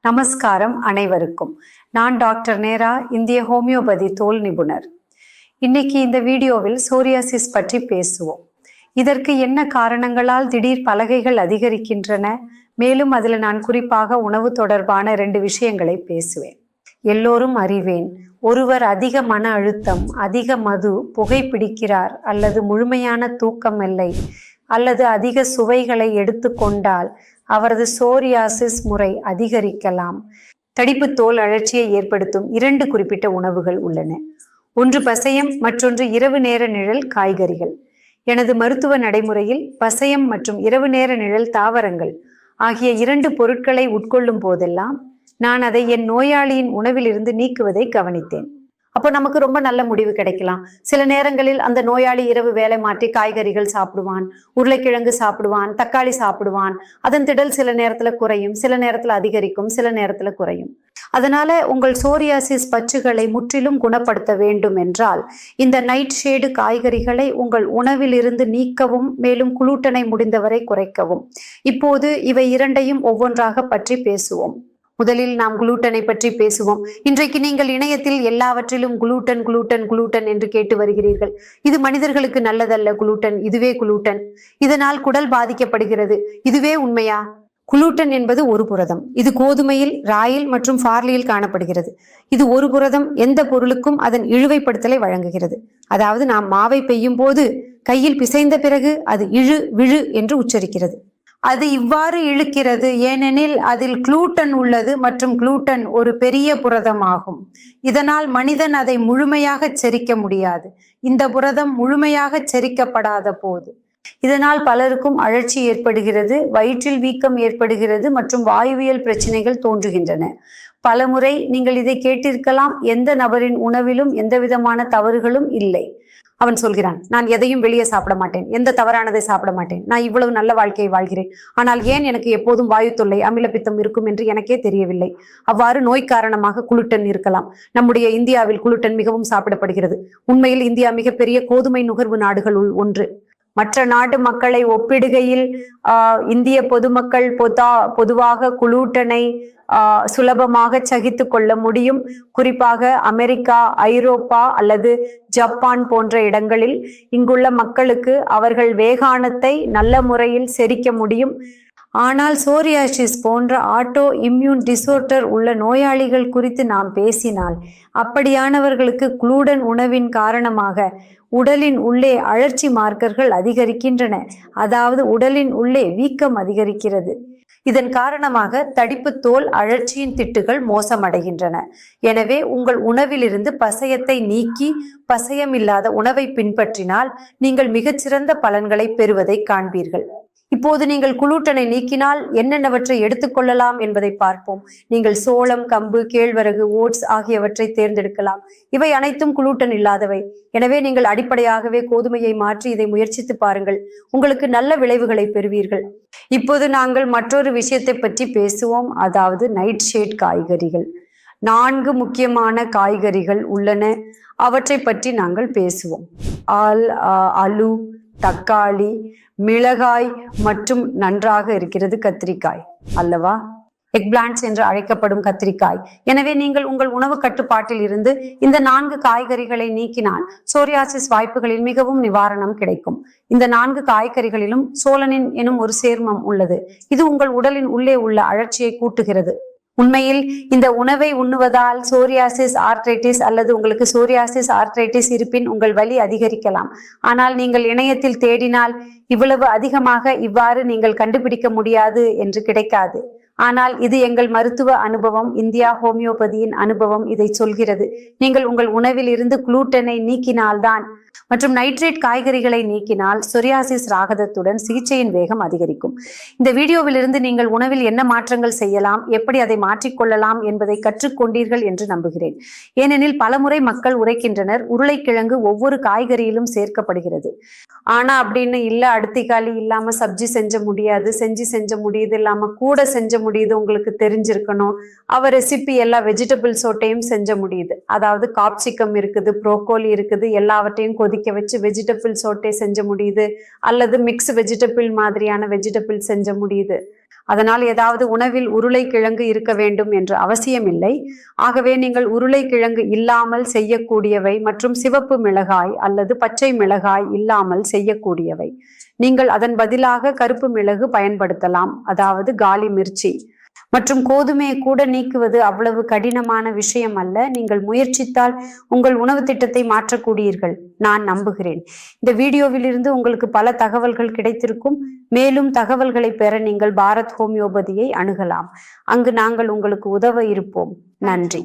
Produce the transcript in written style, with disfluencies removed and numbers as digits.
நமஸ்காரம் அனைவருக்கும். நான் டாக்டர் நேரா, இந்திய ஹோமியோபதி தோல் நிபுணர். இன்னைக்கு இந்த வீடியோவில் சோரியாசிஸ் பற்றி பேசுவோம். இதற்கு என்ன காரணங்களால் திடீர் பலகைகள் அதிகரிக்கின்றன, மேலும் அதில் நான் குறிப்பாக உணவு தொடர்பான 2 விஷயங்களை பேசுவேன். எல்லோரும் அறிவேன், ஒருவர் அதிக மன அழுத்தம், அதிக மது, புகைப்பிடிக்கிறார் அல்லது முழுமையான தூக்கம் இல்லை அல்லது அதிக சுவைகளை எடுத்துக்கொண்டால் அவரது சோரியாசிஸ் முறை அதிகரிக்கலாம். தடிப்பு தோல் அழற்சியை ஏற்படுத்தும் 2 குறிப்பிட்ட உணவுகள் உள்ளன. ஒன்று பசையம், மற்றொன்று இரவு நேர நிழல் காய்கறிகள். எனது மருத்துவ நடைமுறையில் பசையம் மற்றும் இரவு நேர நிழல் தாவரங்கள் ஆகிய 2 பொருட்களை உட்கொள்ளும் போதெல்லாம் நான் அதை என் நோயாளியின் உணவிலிருந்து நீக்குவதை கவனித்தேன். அப்போ நமக்கு ரொம்ப நல்ல முடிவு கிடைக்கலாம். சில நேரங்களில் அந்த நோயாளி இரவு வேலை மாற்றி காய்கறிகள் சாப்பிடுவான், உருளைக்கிழங்கு சாப்பிடுவான், தக்காளி சாப்பிடுவான். அதன் திடல் சில நேரத்துல குறையும், சில நேரத்துல அதிகரிக்கும், சில நேரத்துல குறையும். அதனால உங்கள் சோரியாசிஸ் பற்றுகளை முற்றிலும் குணப்படுத்த வேண்டும் என்றால் இந்த நைட் ஷேடு காய்கறிகளை உங்கள் உணவில் இருந்து நீக்கவும், மேலும் குளூட்டனை முடிந்தவரை குறைக்கவும். இப்போது இவை 2ஐயும் ஒவ்வொன்றாக பற்றி பேசுவோம். முதலில் நாம் குளூட்டனை பற்றி பேசுவோம். இன்றைக்கு நீங்கள் இணையத்தில் எல்லாவற்றிலும் குளூட்டன் குளூட்டன் குளூட்டன் என்று கேட்டு வருகிறீர்கள். இது மனிதர்களுக்கு நல்லதல்ல குளூட்டன், இதுவே குளூட்டன், இதனால் குடல் பாதிக்கப்படுகிறது. இதுவே உண்மையா? குளூட்டன் என்பது ஒரு புரதம். இது கோதுமையில், ராயில் மற்றும் பார்லியில் காணப்படுகிறது. இது ஒரு புரதம் எந்த பொருளுக்கும் அதன் இழுவைப்படுத்தலை வழங்குகிறது. அதாவது நாம் மாவை பெய்யும் போது கையில் பிசைந்த பிறகு அது இழு விழு என்று உச்சரிக்கிறது. அது இவ்வாறு இழுக்கிறது ஏனெனில் அதில் குளூட்டன் உள்ளது மற்றும் குளூட்டன் ஒரு பெரிய புரதமாகும். இதனால் மனிதன் அதை முழுமையாக செரிக்க முடியாது. இந்த புரதம் முழுமையாக செரிக்கப்படாத போது இதனால் பலருக்கும் அழற்சி ஏற்படுகிறது, வயிற்றில் வீக்கம் ஏற்படுகிறது மற்றும் வாயுவியல் பிரச்சனைகள் தோன்றுகின்றன. பலமுறை நீங்கள் இதை கேட்டிருக்கலாம். எந்த நபரின் உணவிலும் எந்த விதமான தவறுகளும் இல்லை. அவன் சொல்கிறான், நான் எதையும் வெளியே சாப்பிட மாட்டேன், எந்த தவறானதை சாப்பிட மாட்டேன், நான் இவ்வளவு நல்ல வாழ்க்கையை வாழ்கிறேன், ஆனால் ஏன் எனக்கு எப்போதும் வாயு தொல்லை, அமிலப்பித்தம் இருக்கும் என்று எனக்கே தெரியவில்லை. அவ்வாறு நோய் காரணமாக குளூட்டன் இருக்கலாம். நம்முடைய இந்தியாவில் குளூட்டன் மிகவும் சாப்பிடப்படுகிறது. உண்மையில் இந்தியா மிகப்பெரிய கோதுமை நுகர்வு நாடுகளுள் ஒன்று. மற்ற நாட்டு மக்களை ஒப்பிடுகையில் இந்திய பொதுமக்கள் பொதுவாக குளூட்டனை சுலபமாக சகித்து கொள்ள முடியும். குறிப்பாக அமெரிக்கா, ஐரோப்பா அல்லது ஜப்பான் போன்ற இடங்களில் இங்குள்ள மக்களுக்கு அவர்கள் வேகாணத்தை நல்ல முறையில் செரிக்க முடியும். ஆனால் சோரியாசிஸ் போன்ற ஆட்டோ இம்யூன் டிசார்டர் உள்ள நோயாளிகள் குறித்து நாம் பேசினால் அப்படியானவர்களுக்கு குளூட்டன் உணவின் காரணமாக உடலின் உள்ளே அழற்சி மார்க்கர்கள் அதிகரிக்கின்றன. அதாவது உடலின் உள்ளே வீக்கம் அதிகரிக்கிறது. இதன் காரணமாக தடிப்பு தோல் அழற்சியின் திட்டுகள் மோசமடைகின்றன. எனவே உங்கள் உணவிலிருந்து பசையத்தை நீக்கி பசையம் இல்லாத உணவை பின்பற்றினால் நீங்கள் மிகச்சிறந்த பலன்களை பெறுவதை காண்பீர்கள். இப்போது நீங்கள் குளூட்டனை நீக்கினால் என்னென்னவற்றை எடுத்துக்கொள்ளலாம் என்பதை பார்ப்போம். நீங்கள் சோளம், கம்பு, கேழ்வரகு, ஓட்ஸ் ஆகியவற்றை தேர்ந்தெடுக்கலாம். இவை அனைத்தும் குளூட்டன் இல்லாதவை. எனவே நீங்கள் அடிப்படையாகவே கோதுமையை மாற்றி இதை முயற்சித்து பாருங்கள். உங்களுக்கு நல்ல விளைவுகளை பெறுவீர்கள். இப்போது நாங்கள் மற்றொரு விஷயத்தை பற்றி பேசுவோம், அதாவது நைட் ஷேட் காய்கறிகள். 4 முக்கியமான காய்கறிகள் உள்ளன. அவற்றை பற்றி நாங்கள் பேசுவோம். ஆலு, தக்காளி, மிளகாய் மற்றும் நன்றாக இருக்கிறது கத்திரிக்காய் அல்லவா? எக்பிளான்ட்ஸ் என்று அழைக்கப்படும் கத்திரிக்காய். எனவே நீங்கள் உங்கள் உணவு கட்டுப்பாட்டில் இருந்து இந்த 4 காய்கறிகளை நீக்கினால் சோரியாசிஸ் வாய்ப்புகளில் மிகவும் நிவாரணம் கிடைக்கும். இந்த 4 காய்கறிகளிலும் சோலனின் எனும் ஒரு சேர்மம் உள்ளது. இது உங்கள் உடலின் உள்ளே உள்ள அழற்சியை கூட்டுகிறது. உண்மையில் இந்த உணவை உண்ணுவதால் சோரியாசிஸ் ஆர்த்ரைட்டிஸ் அல்லது உங்களுக்கு சோரியாசிஸ் ஆர்த்ரைட்டிஸ் இருப்பின் உங்கள் வலி அதிகரிக்கலாம். ஆனால் நீங்கள் இணையத்தில் தேடினால் இவ்வளவு அதிகமாக இவ்வாறு நீங்கள் கண்டுபிடிக்க முடியாது என்று கிடைக்காது. ஆனால் இது எங்கள் மருத்துவ அனுபவம், இந்தியா ஹோமியோபதியின் அனுபவம் இதை சொல்கிறது. நீங்கள் உங்கள் உணவில் இருந்து குளூட்டனை நீக்கினால்தான் மற்றும் நைட்ரேட் காய்கறிகளை நீக்கினால் சொரியாசிஸ் ராகதத்துடன் சிகிச்சையின் வேகம் அதிகரிக்கும். இந்த வீடியோவிலிருந்து நீங்கள் உணவில் என்ன மாற்றங்கள் செய்யலாம், எப்படி அதை மாற்றிக்கொள்ளலாம் என்பதை கற்றுக்கொண்டீர்கள் என்று நம்புகிறேன். ஏனெனில் பலமுறை மக்கள் உரைக்கின்றனர், உருளைக்கிழங்கு ஒவ்வொரு காய்கறியிலும் சேர்க்கப்படுகிறது. ஆனா அப்படின்னு இல்ல, அடுத்திகாலி இல்லாம சப்ஜி செஞ்ச முடியாது, செஞ்ச முடியுது, இல்லாம கூட செஞ்ச முடியுது. உங்களுக்கு தெரிஞ்சிருக்கணும், அவ ரெசிபி எல்லா வெஜிடபிள் சோட்டையும் செஞ்ச முடியுது. அதாவது காப்சிகம் இருக்குது, ப்ரோக்கோலி இருக்குது, எல்லாவற்றையும் கொதிக்க வச்சு வெஜிடபிள் சோட்டே செஞ்ச முடியுது, அல்லது மிக்ஸ் வெஜிடபிள் மாதிரியான வெஜிடபிள் செஞ்ச முடியுது. அதனால் ஏதாவது உணவில் உருளைக்கிழங்கு இருக்க வேண்டும் என்ற அவசியமில்லை. ஆகவே நீங்கள் உருளைக்கிழங்கு இல்லாமல் செய்யக்கூடியவை மற்றும் சிவப்பு மிளகாய் அல்லது பச்சை மிளகாய் இல்லாமல் செய்யக்கூடியவை. நீங்கள் அதன் பதிலாக கருப்பு மிளகு பயன்படுத்தலாம், அதாவது காலி மிர்ச்சி. மற்றும் கோதுமையை கூட நீக்குவது அவ்வளவு கடினமான விஷயம் அல்ல. நீங்கள் முயற்சித்தால் உங்கள் உணவு திட்டத்தை மாற்றக்கூடியீர்கள், நான் நம்புகிறேன். இந்த வீடியோவில் இருந்து உங்களுக்கு பல தகவல்கள் கிடைத்திருக்கும். மேலும் தகவல்களை பெற நீங்கள் பாரத் ஹோமியோபதியை அணுகலாம். அங்கு நாங்கள் உங்களுக்கு உதவ இருப்போம். நன்றி.